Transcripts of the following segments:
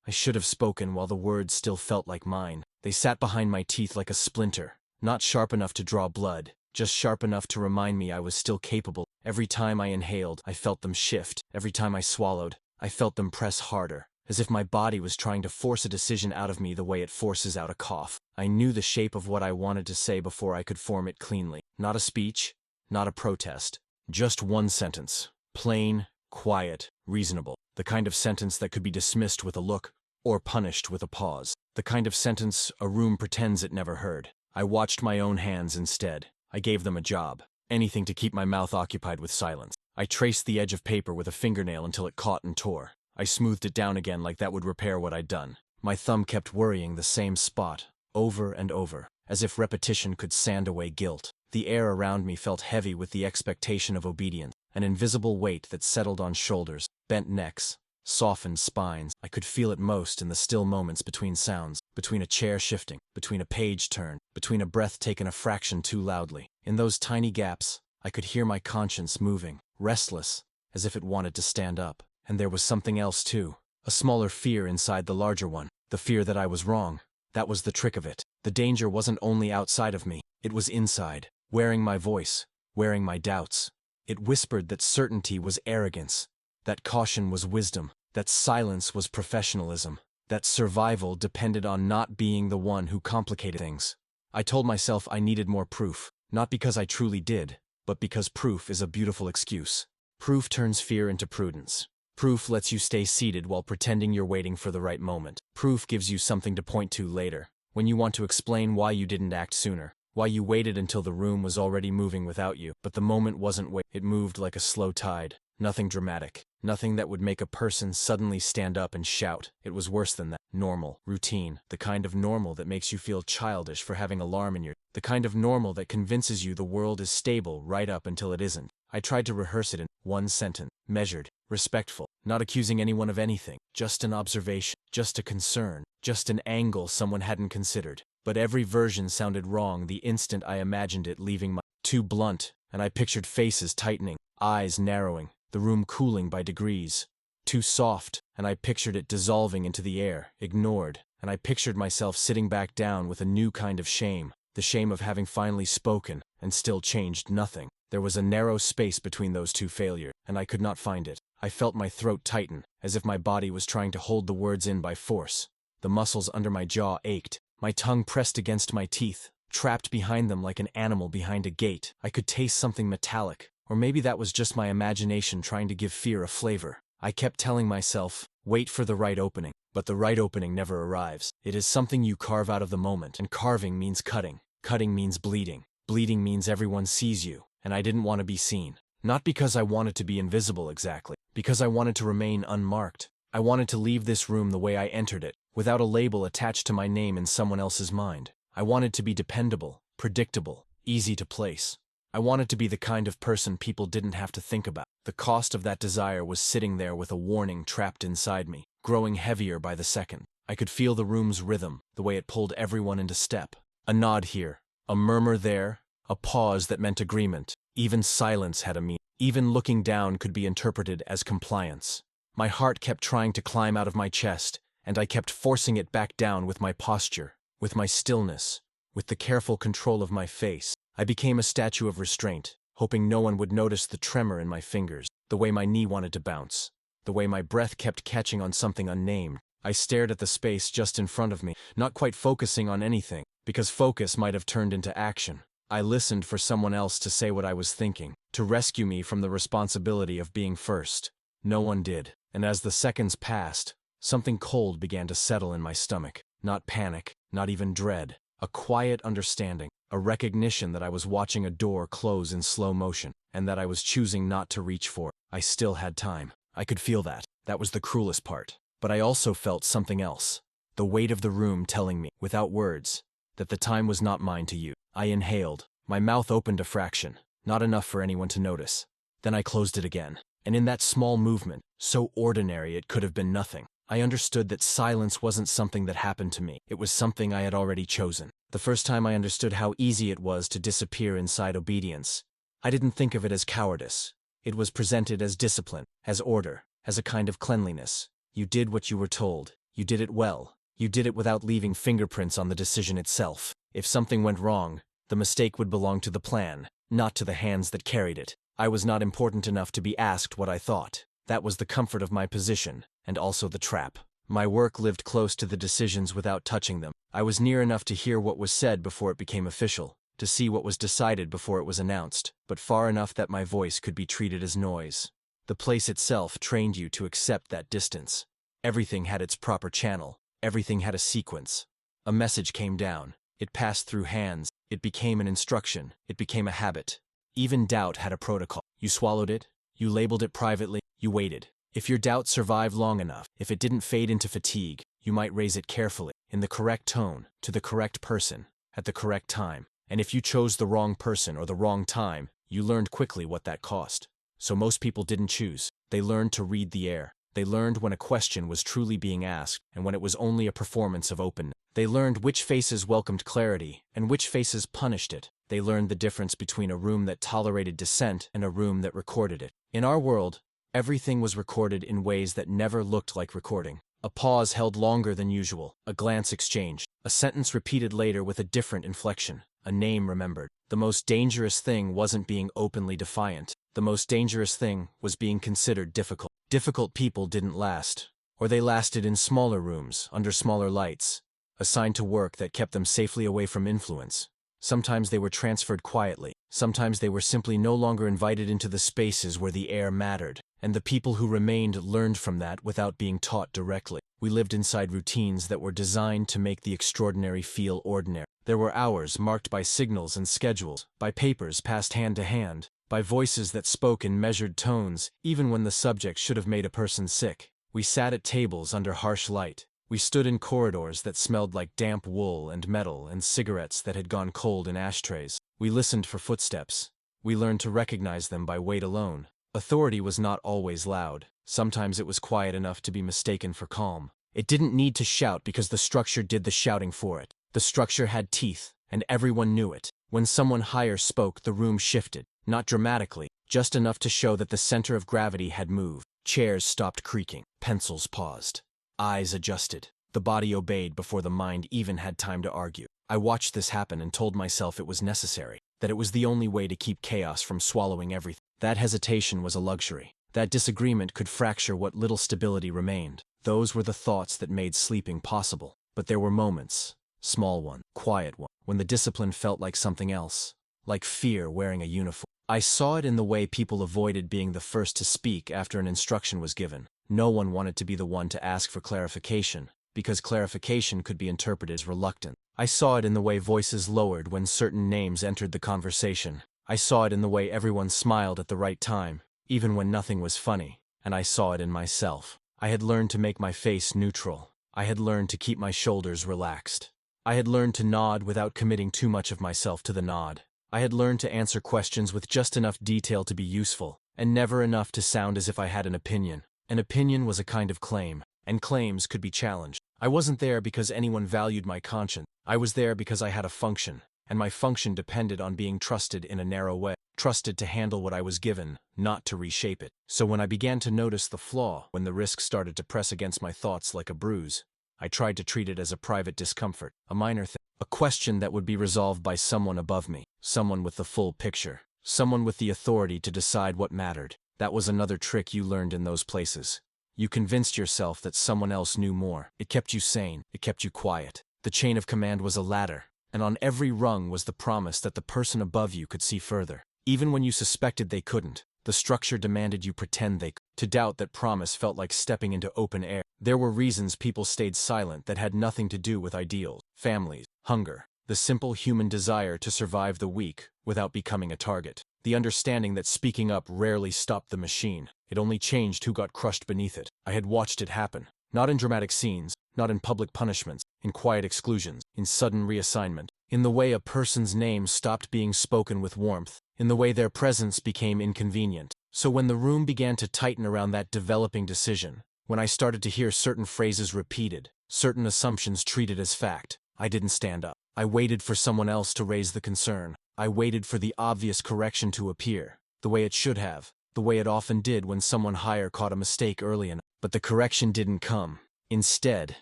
I should have spoken while the words still felt like mine. They sat behind my teeth like a splinter, not sharp enough to draw blood, just sharp enough to remind me I was still capable. Every time I inhaled, I felt them shift. Every time I swallowed, I felt them press harder, as if my body was trying to force a decision out of me the way it forces out a cough. I knew the shape of what I wanted to say before I could form it cleanly. Not a speech, not a protest. Just one sentence. Plain, quiet, reasonable. The kind of sentence that could be dismissed with a look, or punished with a pause. The kind of sentence a room pretends it never heard. I watched my own hands instead. I gave them a job. Anything to keep my mouth occupied with silence. I traced the edge of paper with a fingernail until it caught and tore. I smoothed it down again like that would repair what I'd done. My thumb kept worrying the same spot, over and over, as if repetition could sand away guilt. The air around me felt heavy with the expectation of obedience, an invisible weight that settled on shoulders, bent necks, softened spines. I could feel it most in the still moments between sounds, between a chair shifting, between a page turned, between a breath taken a fraction too loudly. In those tiny gaps, I could hear my conscience moving, restless, as if it wanted to stand up. And there was something else too, a smaller fear inside the larger one, the fear that I was wrong. That was the trick of it. The danger wasn't only outside of me, it was inside, wearing my voice, wearing my doubts. It whispered that certainty was arrogance, that caution was wisdom, that silence was professionalism, that survival depended on not being the one who complicated things. I told myself I needed more proof, not because I truly did, but because proof is a beautiful excuse. Proof turns fear into prudence. Proof lets you stay seated while pretending you're waiting for the right moment. Proof gives you something to point to later, when you want to explain why you didn't act sooner, why you waited until the room was already moving without you. But the moment wasn't waiting. It moved like a slow tide. Nothing dramatic. Nothing that would make a person suddenly stand up and shout. It was worse than that. Normal. Routine. The kind of normal that makes you feel childish for having alarm in your... The kind of normal that convinces you the world is stable right up until it isn't. I tried to rehearse it in one sentence. Measured. Respectful. Not accusing anyone of anything. Just an observation. Just a concern. Just an angle someone hadn't considered. But every version sounded wrong the instant I imagined it leaving my... Too blunt, and I pictured faces tightening, eyes narrowing, the room cooling by degrees. Too soft, and I pictured it dissolving into the air, ignored, and I pictured myself sitting back down with a new kind of shame, the shame of having finally spoken, and still changed nothing. There was a narrow space between those two failures, and I could not find it. I felt my throat tighten, as if my body was trying to hold the words in by force. The muscles under my jaw ached, my tongue pressed against my teeth, trapped behind them like an animal behind a gate. I could taste something metallic, or maybe that was just my imagination trying to give fear a flavor. I kept telling myself, wait for the right opening. But the right opening never arrives. It is something you carve out of the moment, and carving means cutting. Cutting means bleeding. Bleeding means everyone sees you, and I didn't want to be seen. Not because I wanted to be invisible exactly, because I wanted to remain unmarked. I wanted to leave this room the way I entered it, without a label attached to my name in someone else's mind. I wanted to be dependable, predictable, easy to place. I wanted to be the kind of person people didn't have to think about. The cost of that desire was sitting there with a warning trapped inside me, growing heavier by the second. I could feel the room's rhythm, the way it pulled everyone into step. A nod here, a murmur there, a pause that meant agreement. Even silence had a meaning. Even looking down could be interpreted as compliance. My heart kept trying to climb out of my chest, and I kept forcing it back down with my posture, with my stillness, with the careful control of my face. I became a statue of restraint, hoping no one would notice the tremor in my fingers, the way my knee wanted to bounce, the way my breath kept catching on something unnamed. I stared at the space just in front of me, not quite focusing on anything, because focus might have turned into action. I listened for someone else to say what I was thinking, to rescue me from the responsibility of being first. No one did, and as the seconds passed, something cold began to settle in my stomach. Not panic, not even dread. A quiet understanding, a recognition that I was watching a door close in slow motion, and that I was choosing not to reach for it. I still had time. I could feel that. That was the cruelest part. But I also felt something else. The weight of the room telling me, without words, that the time was not mine to use. I inhaled. My mouth opened a fraction, not enough for anyone to notice. Then I closed it again. And in that small movement, so ordinary it could have been nothing, I understood that silence wasn't something that happened to me. It was something I had already chosen. The first time I understood how easy it was to disappear inside obedience, I didn't think of it as cowardice. It was presented as discipline, as order, as a kind of cleanliness. You did what you were told, You did it well. You did it without leaving fingerprints on the decision itself. If something went wrong, the mistake would belong to the plan, not to the hands that carried it. I was not important enough to be asked what I thought. That was the comfort of my position, and also the trap. My work lived close to the decisions without touching them. I was near enough to hear what was said before it became official, to see what was decided before it was announced, but far enough that my voice could be treated as noise. The place itself trained you to accept that distance. Everything had its proper channel. Everything had a sequence. A message came down. It passed through hands. It became an instruction. It became a habit. Even doubt had a protocol. You swallowed it. You labeled it privately. You waited. If your doubt survived long enough, if it didn't fade into fatigue, you might raise it carefully, in the correct tone, to the correct person, at the correct time. And if you chose the wrong person or the wrong time, you learned quickly what that cost. So most people didn't choose. They learned to read the air. They learned when a question was truly being asked and when it was only a performance of openness. They learned which faces welcomed clarity and which faces punished it. They learned the difference between a room that tolerated dissent and a room that recorded it. In our world, everything was recorded in ways that never looked like recording. A pause held longer than usual, a glance exchanged, a sentence repeated later with a different inflection, a name remembered. The most dangerous thing wasn't being openly defiant. The most dangerous thing was being considered difficult. Difficult people didn't last, or they lasted in smaller rooms, under smaller lights, assigned to work that kept them safely away from influence. Sometimes they were transferred quietly. Sometimes they were simply no longer invited into the spaces where the air mattered. And the people who remained learned from that without being taught directly. We lived inside routines that were designed to make the extraordinary feel ordinary. There were hours marked by signals and schedules, by papers passed hand to hand, by voices that spoke in measured tones, even when the subject should have made a person sick. We sat at tables under harsh light. We stood in corridors that smelled like damp wool and metal and cigarettes that had gone cold in ashtrays. We listened for footsteps. We learned to recognize them by weight alone. Authority was not always loud. Sometimes it was quiet enough to be mistaken for calm. It didn't need to shout because the structure did the shouting for it. The structure had teeth, and everyone knew it. When someone higher spoke, the room shifted. Not dramatically, just enough to show that the center of gravity had moved. Chairs stopped creaking. Pencils paused. Eyes adjusted. The body obeyed before the mind even had time to argue. I watched this happen and told myself it was necessary, that it was the only way to keep chaos from swallowing everything. That hesitation was a luxury. That disagreement could fracture what little stability remained. Those were the thoughts that made sleeping possible. But there were moments, small ones, quiet ones, when the discipline felt like something else, like fear wearing a uniform. I saw it in the way people avoided being the first to speak after an instruction was given. No one wanted to be the one to ask for clarification, because clarification could be interpreted as reluctant. I saw it in the way voices lowered when certain names entered the conversation. I saw it in the way everyone smiled at the right time, even when nothing was funny, and I saw it in myself. I had learned to make my face neutral. I had learned to keep my shoulders relaxed. I had learned to nod without committing too much of myself to the nod. I had learned to answer questions with just enough detail to be useful, and never enough to sound as if I had an opinion. An opinion was a kind of claim, and claims could be challenged. I wasn't there because anyone valued my conscience. I was there because I had a function, and my function depended on being trusted in a narrow way, trusted to handle what I was given, not to reshape it. So when I began to notice the flaw, when the risk started to press against my thoughts like a bruise, I tried to treat it as a private discomfort, a minor thing, a question that would be resolved by someone above me, someone with the full picture, someone with the authority to decide what mattered. That was another trick you learned in those places. You convinced yourself that someone else knew more. It kept you sane. It kept you quiet. The chain of command was a ladder, and on every rung was the promise that the person above you could see further. Even when you suspected they couldn't, the structure demanded you pretend they could. To doubt that promise felt like stepping into open air. There were reasons people stayed silent that had nothing to do with ideals, families, hunger, the simple human desire to survive the week without becoming a target. The understanding that speaking up rarely stopped the machine. It only changed who got crushed beneath it. I had watched it happen. Not in dramatic scenes, not in public punishments, in quiet exclusions, in sudden reassignment, in the way a person's name stopped being spoken with warmth, in the way their presence became inconvenient. So when the room began to tighten around that developing decision, when I started to hear certain phrases repeated, certain assumptions treated as fact, I didn't stand up. I waited for someone else to raise the concern. I waited for the obvious correction to appear, the way it should have, the way it often did when someone higher caught a mistake early enough. But the correction didn't come. Instead,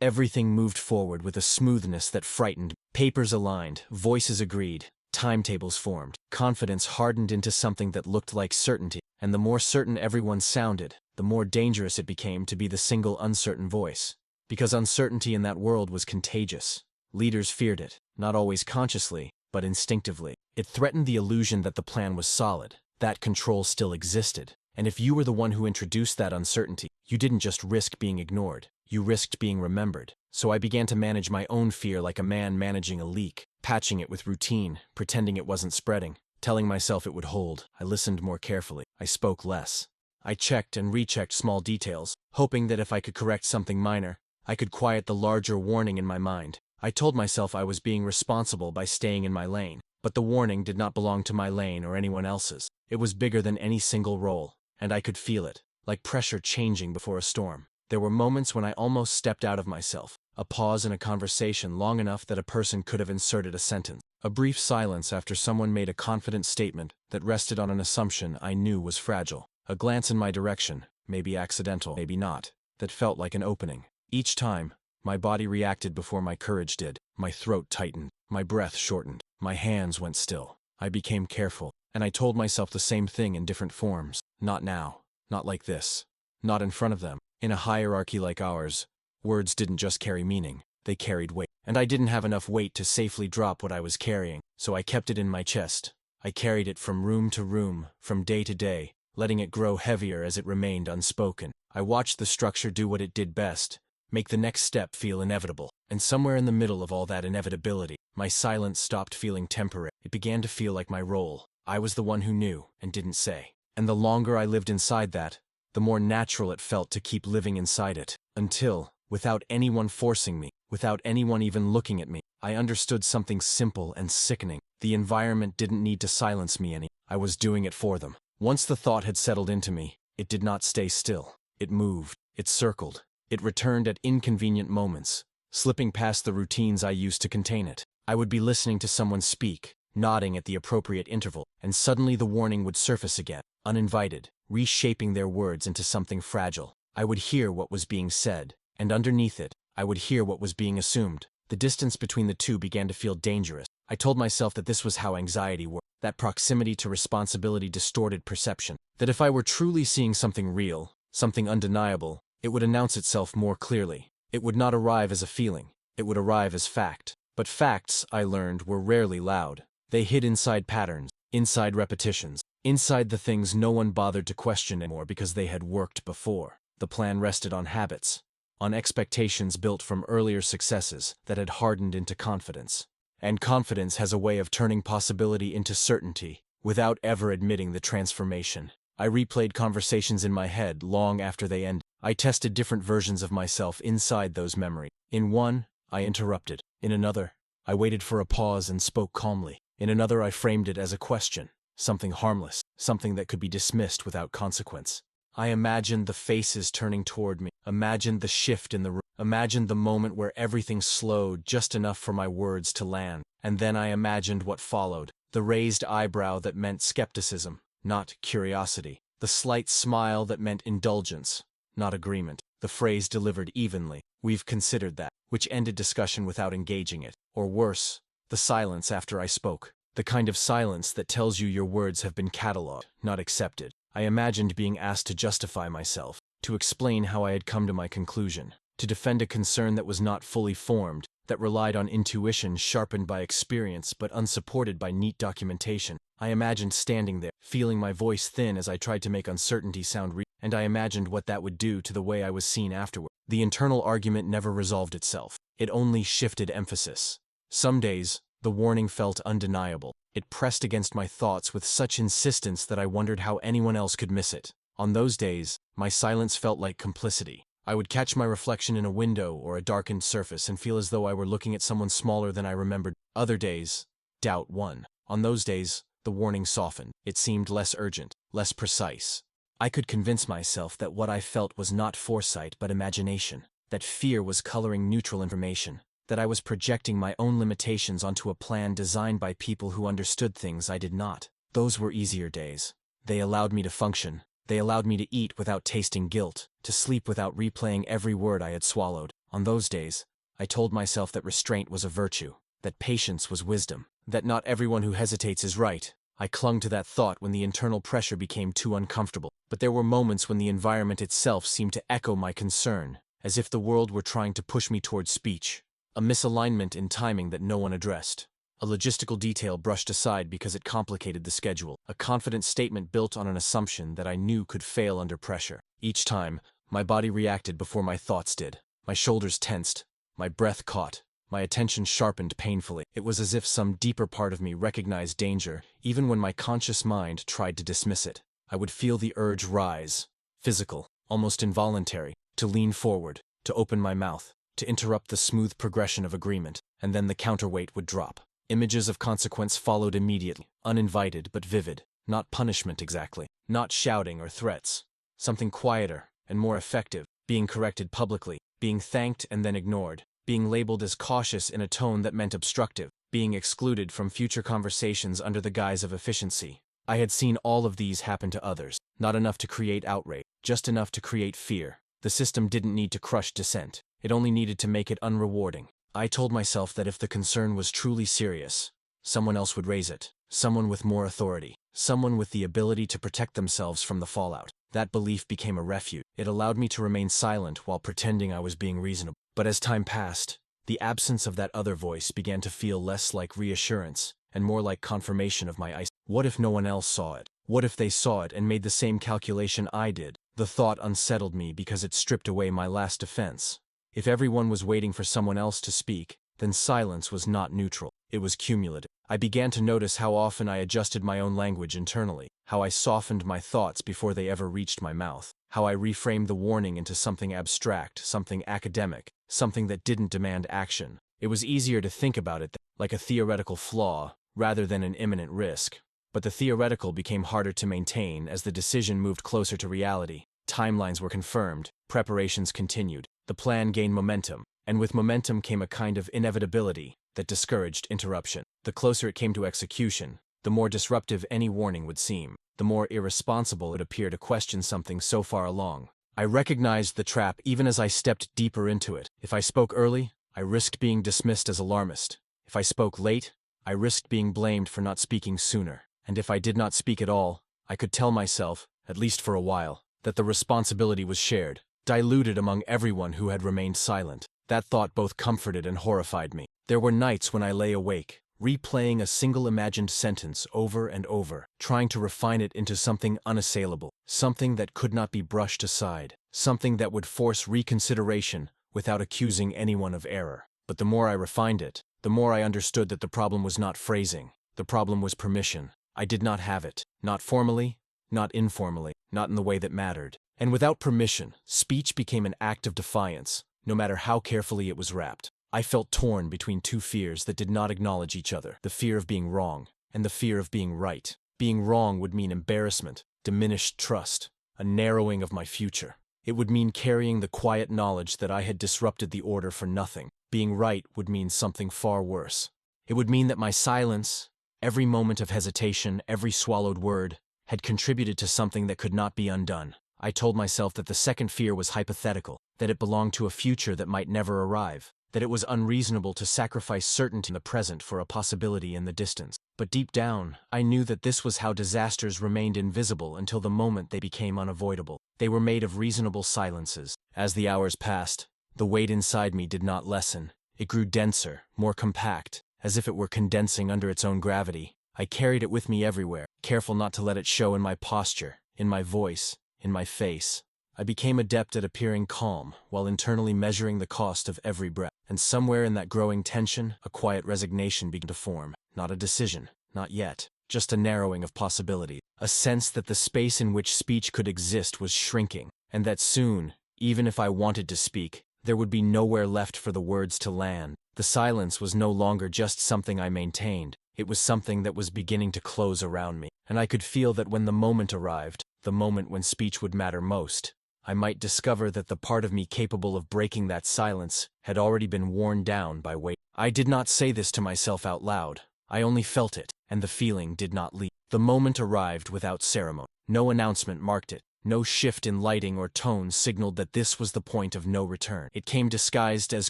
Everything moved forward with a smoothness that frightened. Papers aligned, voices agreed, timetables formed. Confidence hardened into something that looked like certainty, and the more certain everyone sounded, the more dangerous it became to be the single uncertain voice. Because uncertainty in that world was contagious. Leaders feared it, not always consciously, but instinctively. It threatened the illusion that the plan was solid, that control still existed. And if you were the one who introduced that uncertainty, you didn't just risk being ignored, you risked being remembered. So I began to manage my own fear like a man managing a leak, patching it with routine, pretending it wasn't spreading, telling myself it would hold. I listened more carefully. I spoke less. I checked and rechecked small details, hoping that if I could correct something minor, I could quiet the larger warning in my mind. I told myself I was being responsible by staying in my lane, but the warning did not belong to my lane or anyone else's. It was bigger than any single role, and I could feel it, like pressure changing before a storm. There were moments when I almost stepped out of myself, a pause in a conversation long enough that a person could have inserted a sentence, a brief silence after someone made a confident statement that rested on an assumption I knew was fragile, a glance in my direction, maybe accidental, maybe not, that felt like an opening. Each time, my body reacted before my courage did. My throat tightened, my breath shortened, my hands went still. I became careful, and I told myself the same thing in different forms. Not now, not like this, not in front of them. In a hierarchy like ours, words didn't just carry meaning, they carried weight. And I didn't have enough weight to safely drop what I was carrying, so I kept it in my chest. I carried it from room to room, from day to day, letting it grow heavier as it remained unspoken. I watched the structure do what it did best, make the next step feel inevitable. And somewhere in the middle of all that inevitability, my silence stopped feeling temporary. It began to feel like my role. I was the one who knew and didn't say. And the longer I lived inside that, the more natural it felt to keep living inside it. Until, without anyone forcing me, without anyone even looking at me, I understood something simple and sickening. The environment didn't need to silence me any. I was doing it for them. Once the thought had settled into me, it did not stay still. It moved. It circled. It returned at inconvenient moments, slipping past the routines I used to contain it. I would be listening to someone speak, nodding at the appropriate interval, and suddenly the warning would surface again, uninvited, reshaping their words into something fragile. I would hear what was being said, and underneath it, I would hear what was being assumed. The distance between the two began to feel dangerous. I told myself that this was how anxiety worked, that proximity to responsibility distorted perception, that if I were truly seeing something real, something undeniable, it would announce itself more clearly. It would not arrive as a feeling, it would arrive as fact. But facts, I learned, were rarely loud. They hid inside patterns, inside repetitions, inside the things no one bothered to question anymore because they had worked before. The plan rested on habits, on expectations built from earlier successes that had hardened into confidence. And confidence has a way of turning possibility into certainty without ever admitting the transformation. I replayed conversations in my head long after they ended. I tested different versions of myself inside those memories. In one, I interrupted. In another, I waited for a pause and spoke calmly. In another, I framed it as a question, something harmless, something that could be dismissed without consequence. I imagined the faces turning toward me, imagined the shift in the room, imagined the moment where everything slowed just enough for my words to land. And then I imagined what followed, the raised eyebrow that meant skepticism, not curiosity, the slight smile that meant indulgence, not agreement, the phrase delivered evenly, "We've considered that," which ended discussion without engaging it, or worse, the silence after I spoke, the kind of silence that tells you your words have been catalogued, not accepted. I imagined being asked to justify myself, to explain how I had come to my conclusion, to defend a concern that was not fully formed, that relied on intuition sharpened by experience but unsupported by neat documentation. I imagined standing there, feeling my voice thin as I tried to make uncertainty sound real, and I imagined what that would do to the way I was seen afterward. The internal argument never resolved itself. It only shifted emphasis. Some days, the warning felt undeniable. It pressed against my thoughts with such insistence that I wondered how anyone else could miss it. On those days, my silence felt like complicity. I would catch my reflection in a window or a darkened surface and feel as though I were looking at someone smaller than I remembered. Other days, doubt won. On those days, the warning softened. It seemed less urgent, less precise. I could convince myself that what I felt was not foresight but imagination, that fear was coloring neutral information, that I was projecting my own limitations onto a plan designed by people who understood things I did not. Those were easier days. They allowed me to function. They allowed me to eat without tasting guilt, to sleep without replaying every word I had swallowed. On those days, I told myself that restraint was a virtue, that patience was wisdom, that not everyone who hesitates is right. I clung to that thought when the internal pressure became too uncomfortable. But there were moments when the environment itself seemed to echo my concern, as if the world were trying to push me towards speech. A misalignment in timing that no one addressed. A logistical detail brushed aside because it complicated the schedule. A confident statement built on an assumption that I knew could fail under pressure. Each time, my body reacted before my thoughts did. My shoulders tensed, my breath caught, my attention sharpened painfully. It was as if some deeper part of me recognized danger, even when my conscious mind tried to dismiss it. I would feel the urge rise, physical, almost involuntary, to lean forward, to open my mouth, to interrupt the smooth progression of agreement, and then the counterweight would drop. Images of consequence followed immediately, uninvited but vivid. Not punishment exactly, not shouting or threats. Something quieter and more effective, being corrected publicly, being thanked and then ignored, being labeled as cautious in a tone that meant obstructive, being excluded from future conversations under the guise of efficiency. I had seen all of these happen to others, not enough to create outrage, just enough to create fear. The system didn't need to crush dissent, it only needed to make it unrewarding. I told myself that if the concern was truly serious, someone else would raise it, someone with more authority, someone with the ability to protect themselves from the fallout. That belief became a refuge. It allowed me to remain silent while pretending I was being reasonable. But as time passed, the absence of that other voice began to feel less like reassurance and more like confirmation of my isolation. What if no one else saw it? What if they saw it and made the same calculation I did? The thought unsettled me because it stripped away my last defense. If everyone was waiting for someone else to speak, then silence was not neutral. It was cumulative. I began to notice how often I adjusted my own language internally, how I softened my thoughts before they ever reached my mouth, how I reframed the warning into something abstract, something academic, something that didn't demand action. It was easier to think about it like a theoretical flaw rather than an imminent risk. But the theoretical became harder to maintain as the decision moved closer to reality. Timelines were confirmed, preparations continued, the plan gained momentum, and with momentum came a kind of inevitability that discouraged interruption. The closer it came to execution, the more disruptive any warning would seem, the more irresponsible it appeared to question something so far along. I recognized the trap even as I stepped deeper into it. If I spoke early, I risked being dismissed as alarmist. If I spoke late, I risked being blamed for not speaking sooner. And if I did not speak at all, I could tell myself, at least for a while, that the responsibility was shared, diluted among everyone who had remained silent. That thought both comforted and horrified me. There were nights when I lay awake, replaying a single imagined sentence over and over, trying to refine it into something unassailable, something that could not be brushed aside, something that would force reconsideration without accusing anyone of error. But the more I refined it, the more I understood that the problem was not phrasing, the problem was permission. I did not have it, not formally, not informally, not in the way that mattered. And without permission, speech became an act of defiance, no matter how carefully it was wrapped. I felt torn between two fears that did not acknowledge each other, the fear of being wrong and the fear of being right. Being wrong would mean embarrassment, diminished trust, a narrowing of my future. It would mean carrying the quiet knowledge that I had disrupted the order for nothing. Being right would mean something far worse. It would mean that my silence, every moment of hesitation, every swallowed word, had contributed to something that could not be undone. I told myself that the second fear was hypothetical, that it belonged to a future that might never arrive, that it was unreasonable to sacrifice certainty in the present for a possibility in the distance. But deep down, I knew that this was how disasters remained invisible until the moment they became unavoidable. They were made of reasonable silences. As the hours passed, the weight inside me did not lessen. It grew denser, more compact, as if it were condensing under its own gravity. I carried it with me everywhere, careful not to let it show in my posture, in my voice, in my face. I became adept at appearing calm, while internally measuring the cost of every breath. And somewhere in that growing tension, a quiet resignation began to form. Not a decision, not yet, just a narrowing of possibility. A sense that the space in which speech could exist was shrinking, and that soon, even if I wanted to speak, there would be nowhere left for the words to land. The silence was no longer just something I maintained. It was something that was beginning to close around me, and I could feel that when the moment arrived, the moment when speech would matter most, I might discover that the part of me capable of breaking that silence had already been worn down by weight. I did not say this to myself out loud. I only felt it, and the feeling did not leave. The moment arrived without ceremony. No announcement marked it. No shift in lighting or tone signaled that this was the point of no return. It came disguised as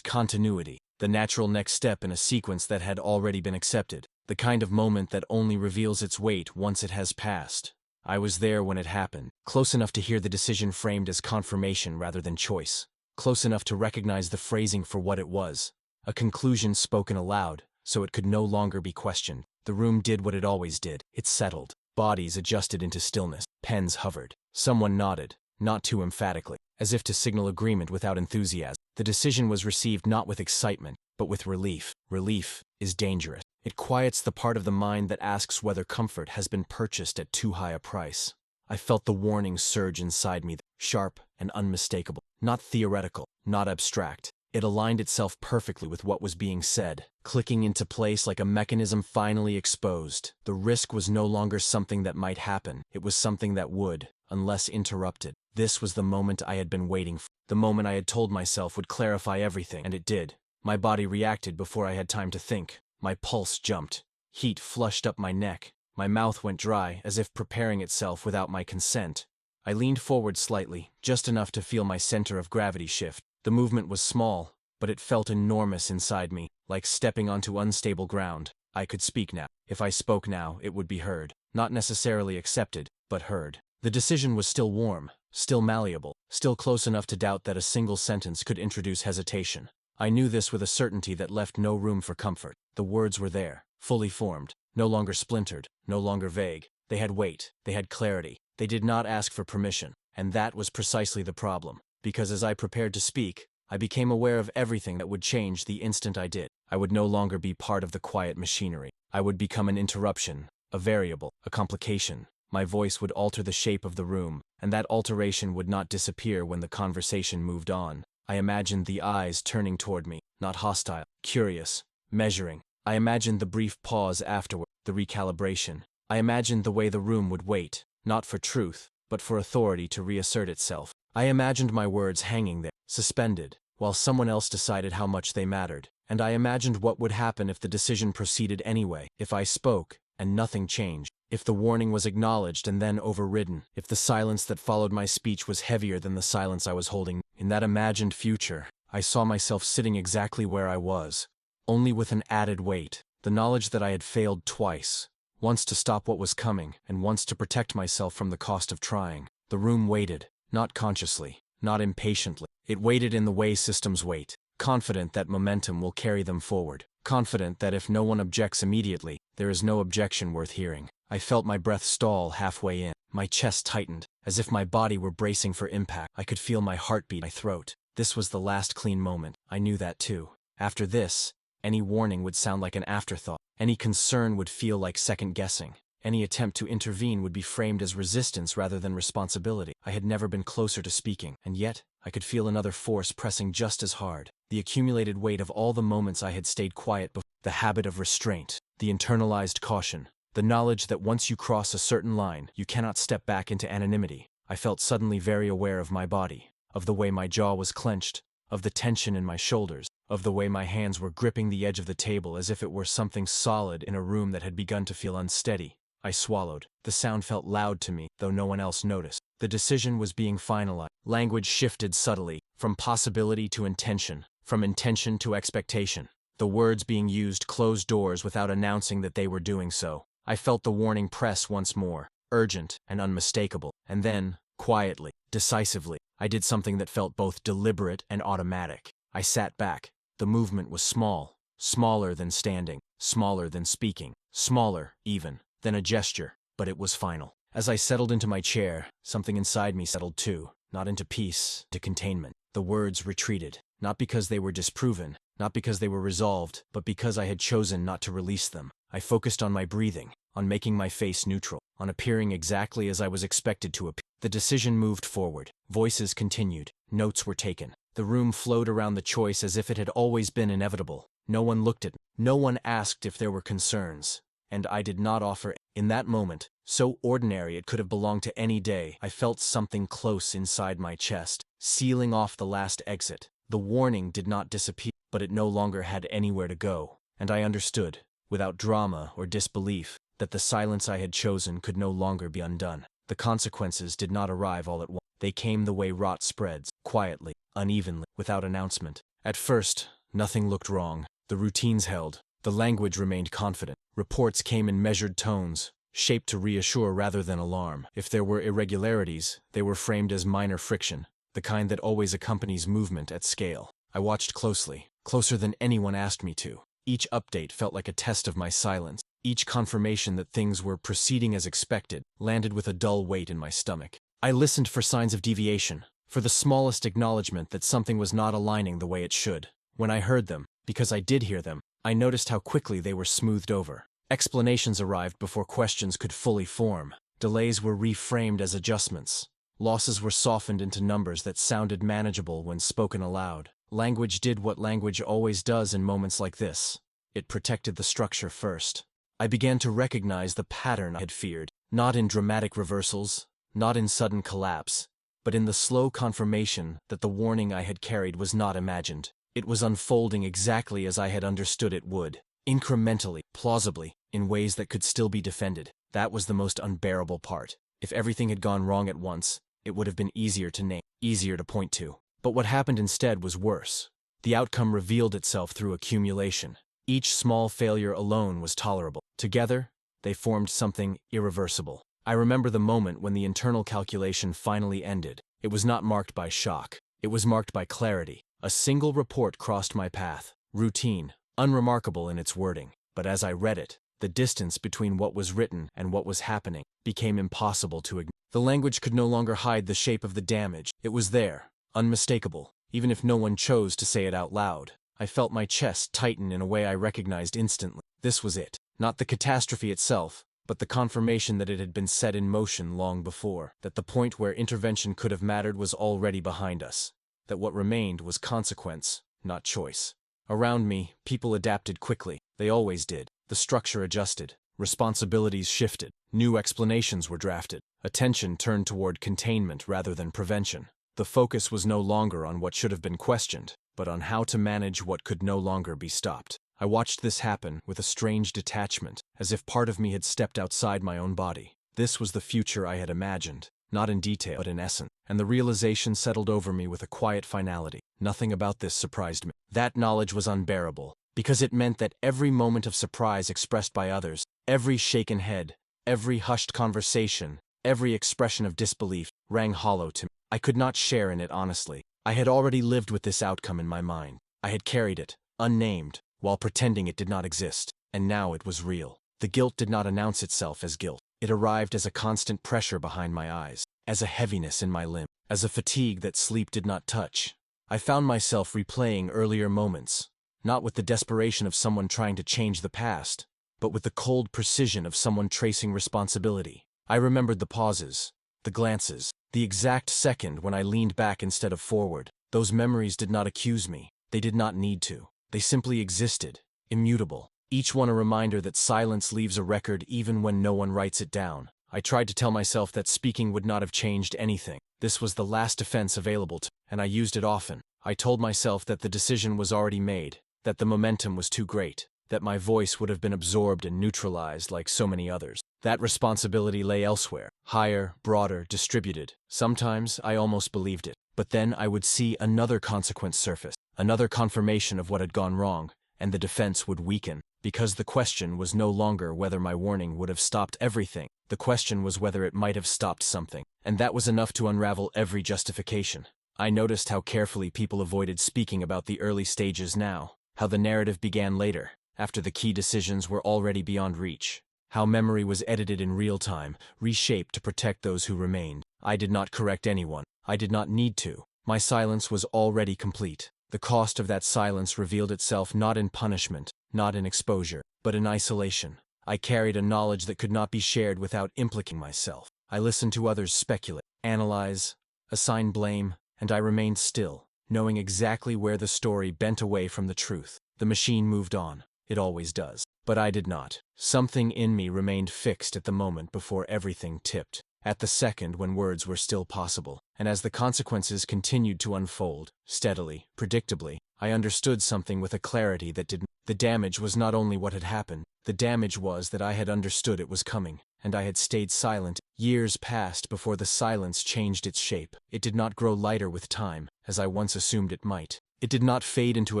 continuity, the natural next step in a sequence that had already been accepted, the kind of moment that only reveals its weight once it has passed. I was there when it happened, close enough to hear the decision framed as confirmation rather than choice, close enough to recognize the phrasing for what it was, a conclusion spoken aloud, so it could no longer be questioned. The room did what it always did. It settled. Bodies adjusted into stillness. Pens hovered. Someone nodded, not too emphatically, as if to signal agreement without enthusiasm. The decision was received not with excitement, but with relief. Relief is dangerous. It quiets the part of the mind that asks whether comfort has been purchased at too high a price. I felt the warning surge inside me, sharp and unmistakable, not theoretical, not abstract. It aligned itself perfectly with what was being said, clicking into place like a mechanism finally exposed. The risk was no longer something that might happen, it was something that would, unless interrupted. This was the moment I had been waiting for, the moment I had told myself would clarify everything, and it did. My body reacted before I had time to think. My pulse jumped. Heat flushed up my neck. My mouth went dry, as if preparing itself without my consent. I leaned forward slightly, just enough to feel my center of gravity shift. The movement was small, but it felt enormous inside me, like stepping onto unstable ground. I could speak now. If I spoke now, it would be heard. Not necessarily accepted, but heard. The decision was still warm, still malleable, still close enough to doubt that a single sentence could introduce hesitation. I knew this with a certainty that left no room for comfort. The words were there, fully formed, no longer splintered, no longer vague. They had weight, they had clarity. They did not ask for permission, and that was precisely the problem. Because as I prepared to speak, I became aware of everything that would change the instant I did. I would no longer be part of the quiet machinery. I would become an interruption, a variable, a complication. My voice would alter the shape of the room, and that alteration would not disappear when the conversation moved on. I imagined the eyes turning toward me, not hostile, curious, measuring. I imagined the brief pause afterward, the recalibration. I imagined the way the room would wait, not for truth, but for authority to reassert itself. I imagined my words hanging there, suspended, while someone else decided how much they mattered. And I imagined what would happen if the decision proceeded anyway, if I spoke, and nothing changed, if the warning was acknowledged and then overridden, if the silence that followed my speech was heavier than the silence I was holding. In that imagined future, I saw myself sitting exactly where I was, only with an added weight, the knowledge that I had failed twice, once to stop what was coming, and once to protect myself from the cost of trying. The room waited. Not consciously, not impatiently. It waited in the way systems wait, confident that momentum will carry them forward, confident that if no one objects immediately, there is no objection worth hearing. I felt my breath stall halfway in. My chest tightened, as if my body were bracing for impact. I could feel my heartbeat in my throat. This was the last clean moment. I knew that too. After this, any warning would sound like an afterthought. Any concern would feel like second-guessing. Any attempt to intervene would be framed as resistance rather than responsibility. I had never been closer to speaking, and yet I could feel another force pressing just as hard. The accumulated weight of all the moments I had stayed quiet before, the habit of restraint, the internalized caution, the knowledge that once you cross a certain line, you cannot step back into anonymity. I felt suddenly very aware of my body, of the way my jaw was clenched, of the tension in my shoulders, of the way my hands were gripping the edge of the table as if it were something solid in a room that had begun to feel unsteady. I swallowed. The sound felt loud to me, though no one else noticed. The decision was being finalized. Language shifted subtly, from possibility to intention, from intention to expectation. The words being used closed doors without announcing that they were doing so. I felt the warning press once more, urgent and unmistakable. And then, quietly, decisively, I did something that felt both deliberate and automatic. I sat back. The movement was small, smaller than standing, smaller than speaking, smaller, even, than a gesture, but it was final. As I settled into my chair, something inside me settled too, not into peace, to containment. The words retreated, not because they were disproven, not because they were resolved, but because I had chosen not to release them. I focused on my breathing, on making my face neutral, on appearing exactly as I was expected to appear. The decision moved forward. Voices continued. Notes were taken. The room flowed around the choice as if it had always been inevitable. No one looked at me. No one asked if there were concerns. And I did not offer. In that moment, so ordinary it could have belonged to any day, I felt something close inside my chest, sealing off the last exit. The warning did not disappear, but it no longer had anywhere to go. And I understood, without drama or disbelief, that the silence I had chosen could no longer be undone. The consequences did not arrive all at once. They came the way rot spreads, quietly, unevenly, without announcement. At first, nothing looked wrong. The routines held. The language remained confident. Reports came in measured tones, shaped to reassure rather than alarm. If there were irregularities, they were framed as minor friction, the kind that always accompanies movement at scale. I watched closely, closer than anyone asked me to. Each update felt like a test of my silence. Each confirmation that things were proceeding as expected landed with a dull weight in my stomach. I listened for signs of deviation, for the smallest acknowledgement that something was not aligning the way it should. When I heard them, because I did hear them, I noticed how quickly they were smoothed over. Explanations arrived before questions could fully form. Delays were reframed as adjustments. Losses were softened into numbers that sounded manageable when spoken aloud. Language did what language always does in moments like this. It protected the structure first. I began to recognize the pattern I had feared, not in dramatic reversals, not in sudden collapse, but in the slow confirmation that the warning I had carried was not imagined. It was unfolding exactly as I had understood it would, incrementally, plausibly, in ways that could still be defended. That was the most unbearable part. If everything had gone wrong at once, it would have been easier to name, easier to point to. But what happened instead was worse. The outcome revealed itself through accumulation. Each small failure alone was tolerable. Together, they formed something irreversible. I remember the moment when the internal calculation finally ended. It was not marked by shock. It was marked by clarity. A single report crossed my path. Routine, unremarkable in its wording. But as I read it, the distance between what was written and what was happening became impossible to ignore. The language could no longer hide the shape of the damage. It was there, unmistakable, even if no one chose to say it out loud. I felt my chest tighten in a way I recognized instantly. This was it. Not the catastrophe itself, but the confirmation that it had been set in motion long before, that the point where intervention could have mattered was already behind us, that what remained was consequence, not choice. Around me, people adapted quickly. They always did. The structure adjusted. Responsibilities shifted. New explanations were drafted. Attention turned toward containment rather than prevention. The focus was no longer on what should have been questioned, but on how to manage what could no longer be stopped. I watched this happen with a strange detachment, as if part of me had stepped outside my own body. This was the future I had imagined, not in detail but in essence, and the realization settled over me with a quiet finality. Nothing about this surprised me. That knowledge was unbearable, because it meant that every moment of surprise expressed by others, every shaken head, every hushed conversation, every expression of disbelief, rang hollow to me. I could not share in it honestly. I had already lived with this outcome in my mind. I had carried it, unnamed, while pretending it did not exist, and now it was real. The guilt did not announce itself as guilt. It arrived as a constant pressure behind my eyes, as a heaviness in my limb, as a fatigue that sleep did not touch. I found myself replaying earlier moments, not with the desperation of someone trying to change the past, but with the cold precision of someone tracing responsibility. I remembered the pauses, the glances, the exact second when I leaned back instead of forward. Those memories did not accuse me. They did not need to. They simply existed, immutable. Each one a reminder that silence leaves a record even when no one writes it down. I tried to tell myself that speaking would not have changed anything. This was the last defense available to me, and I used it often. I told myself that the decision was already made, that the momentum was too great, that my voice would have been absorbed and neutralized like so many others. That responsibility lay elsewhere, higher, broader, distributed. Sometimes I almost believed it. But then I would see another consequence surface, another confirmation of what had gone wrong, and the defense would weaken. Because the question was no longer whether my warning would have stopped everything. The question was whether it might have stopped something. And that was enough to unravel every justification. I noticed how carefully people avoided speaking about the early stages now, how the narrative began later, after the key decisions were already beyond reach, how memory was edited in real time, reshaped to protect those who remained. I did not correct anyone. I did not need to. My silence was already complete. The cost of that silence revealed itself not in punishment, not in exposure, but in isolation. I carried a knowledge that could not be shared without implicating myself. I listened to others speculate, analyze, assign blame, and I remained still, knowing exactly where the story bent away from the truth. The machine moved on. It always does. But I did not. Something in me remained fixed at the moment before everything tipped, at the second when words were still possible. And as the consequences continued to unfold, steadily, predictably, I understood something with a clarity that didn't. The damage was not only what had happened, the damage was that I had understood it was coming. and I had stayed silent. Years passed before the silence changed its shape. It did not grow lighter with time, as I once assumed it might. It did not fade into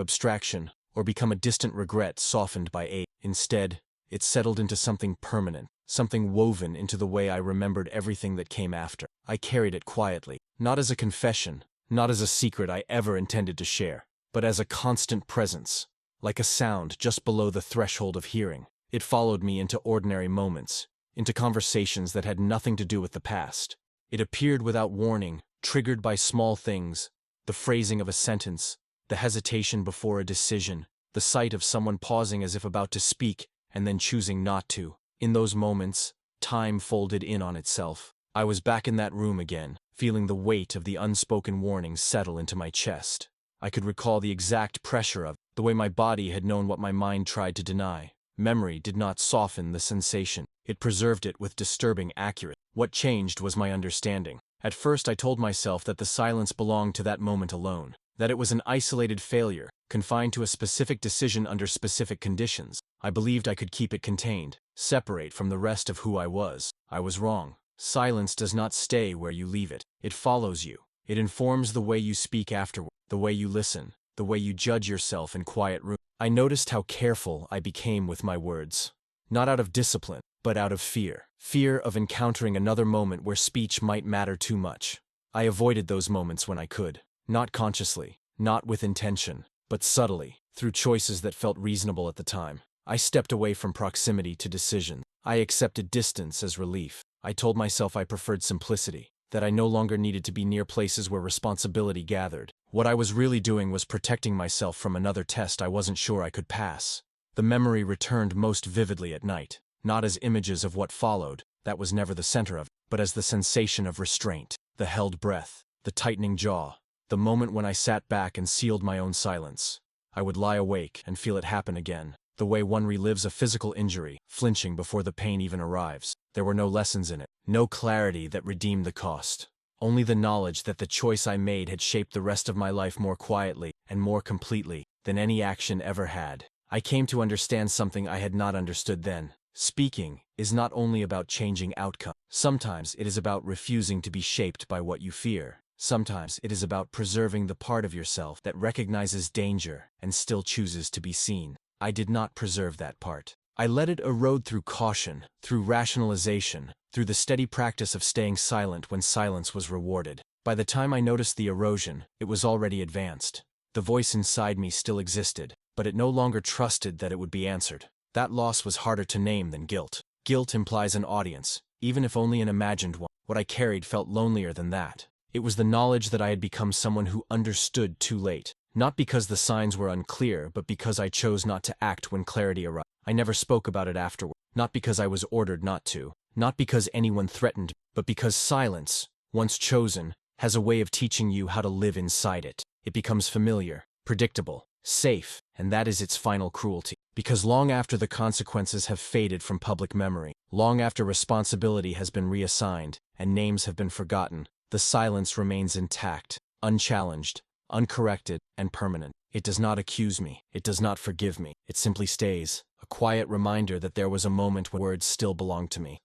abstraction, or become a distant regret softened by age. Instead, it settled into something permanent, something woven into the way I remembered everything that came after. I carried it quietly, not as a confession, not as a secret I ever intended to share, but as a constant presence, like a sound just below the threshold of hearing. It followed me into ordinary moments, into conversations that had nothing to do with the past. It appeared without warning, triggered by small things, the phrasing of a sentence, the hesitation before a decision, the sight of someone pausing as if about to speak and then choosing not to. In those moments, time folded in on itself. I was back in that room again, feeling the weight of the unspoken warning settle into my chest. I could recall the exact pressure of it, the way my body had known what my mind tried to deny. Memory did not soften the sensation. It preserved it with disturbing accuracy. What changed was my understanding. At first I told myself that the silence belonged to that moment alone, that it was an isolated failure, confined to a specific decision under specific conditions. I believed I could keep it contained, separate from the rest of who I was. I was wrong. Silence does not stay where you leave it. It follows you. It informs the way you speak afterward, the way you listen, the way you judge yourself in quiet rooms. I noticed how careful I became with my words. Not out of discipline, but out of fear. Fear of encountering another moment where speech might matter too much. I avoided those moments when I could. Not consciously, not with intention, but subtly, through choices that felt reasonable at the time. I stepped away from proximity to decision. I accepted distance as relief. I told myself I preferred simplicity, that I no longer needed to be near places where responsibility gathered. What I was really doing was protecting myself from another test I wasn't sure I could pass. The memory returned most vividly at night, not as images of what followed, that was never the center of it, but as the sensation of restraint, the held breath, the tightening jaw, the moment when I sat back and sealed my own silence. I would lie awake and feel it happen again, the way one relives a physical injury, flinching before the pain even arrives. There were no lessons in it, no clarity that redeemed the cost. Only the knowledge that the choice I made had shaped the rest of my life more quietly and more completely than any action ever had. I came to understand something I had not understood then. Speaking is not only about changing outcome. Sometimes it is about refusing to be shaped by what you fear. Sometimes it is about preserving the part of yourself that recognizes danger and still chooses to be seen. I did not preserve that part. I let it erode through caution, through rationalization, through the steady practice of staying silent when silence was rewarded. By the time I noticed the erosion, it was already advanced. The voice inside me still existed, but it no longer trusted that it would be answered. That loss was harder to name than guilt. Guilt implies an audience, even if only an imagined one. What I carried felt lonelier than that. It was the knowledge that I had become someone who understood too late. Not because the signs were unclear, but because I chose not to act when clarity arrived. I never spoke about it afterward. Not because I was ordered not to. Not because anyone threatened, but because silence, once chosen, has a way of teaching you how to live inside it. It becomes familiar, predictable, safe, and that is its final cruelty. Because long after the consequences have faded from public memory, long after responsibility has been reassigned and names have been forgotten, the silence remains intact, unchallenged, uncorrected, and permanent. It does not accuse me. It does not forgive me. It simply stays, a quiet reminder that there was a moment when words still belonged to me.